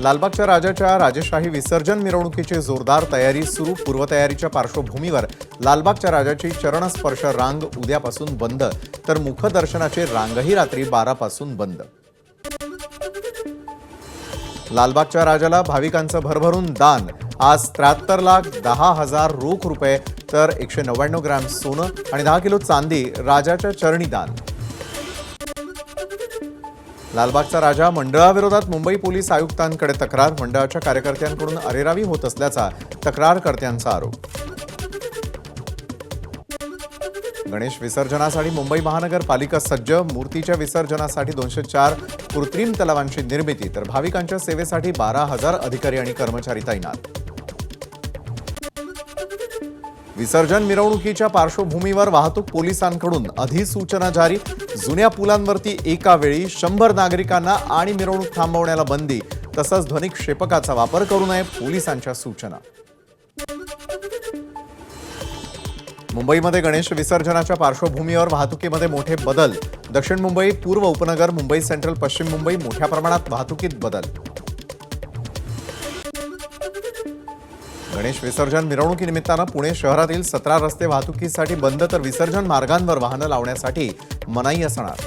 लालबागच्या राजाच्या राजेशाही विसर्जन मिरवणुकीची जोरदार तयारी सुरू. पूर्वतयारीच्या पार्श्वभूमीवर लालबागच्या राजाची चरणस्पर्श रांग उद्यापासून बंद, तर मुखदर्शनाची रांगही रात्री 12 पासून बंद. लालबागच्या राजाला भाविकांचं भरभरून दान. आज 73,10,000 रोख रुपये तर 199 ग्रॅम सोनं आणि 10 किलो चांदी राजाच्या चरणी दान. लालबागचा राजा मंडळाविरोधात मुंबई पोलीस आयुक्तांकडे तक्रार. मंडळाच्या कार्यकर्त्यांकडून अरेरावी होत असल्याचा तक्रारकर्त्यांचा आरोप. गणेश विसर्जनासाठी मुंबई महानगरपालिका सज्ज. मूर्तीच्या विसर्जनासाठी 204 कृत्रिम तलावांची निर्मिती, तर भाविकांच्या सेवेसाठी 12,000 अधिकारी आणि कर्मचारी तैनात. विसर्जन मिरवणुकीच्या पार्श्वभूमीवर वाहतूक पोलिसांकडून अधिसूचना जारी. जुन्या पुलांवरती एका वेळी 100 नागरिकांना आणि मिरवणूक थांबवण्याला बंदी, तसंच ध्वनिक्षेपकाचा वापर करू नये, पोलिसांच्या सूचना. मुंबईमध्ये गणेश विसर्जनाच्या पार्श्वभूमीवर वाहतुकीमध्ये मोठे बदल. दक्षिण मुंबई, पूर्व उपनगर, मुंबई सेंट्रल, पश्चिम मुंबई मोठ्या प्रमाणात वाहतुकीत बदल. गणेश विसर्जन मिरवणुकीनिमित्तानं पुणे शहरातील 17 रस्ते वाहतुकीसाठी बंद, तर विसर्जन मार्गांवर वाहनं लावण्यासाठी मनाई असणार.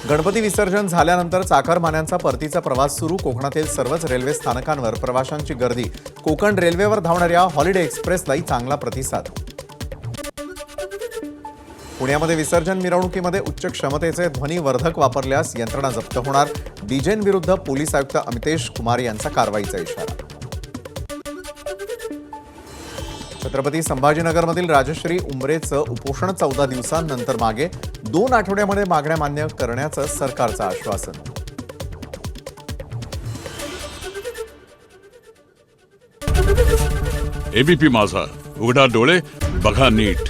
गणपती विसर्जन झाल्यानंतर चाकरमान्यांचा परतीचा प्रवास सुरू. कोकणातील सर्वच रेल्वे स्थानकांवर प्रवाशांची गर्दी. कोकण रेल्वेवर धावणाऱ्या हॉलिडे एक्सप्रेसलाही चांगला प्रतिसाद. पुण्यामध्ये विसर्जन मिरवणुकीमध्ये उच्च क्षमतेचे ध्वनिवर्धक वापरल्यास यंत्रणा जप्त होणार. डीजेंविरुद्ध पोलीस आयुक्त अमितेश कुमार यांचा कारवाईचा इशारा. छत्रपती संभाजीनगरमधील राजश्री उमरेचं उपोषण 14 दिवसांनंतर मागे. 2 आठवड्यामध्ये मागण्या मान्य करण्याचं सरकारचं आश्वासन. एबीपी माझा, उघडा डोळे बघा नीट.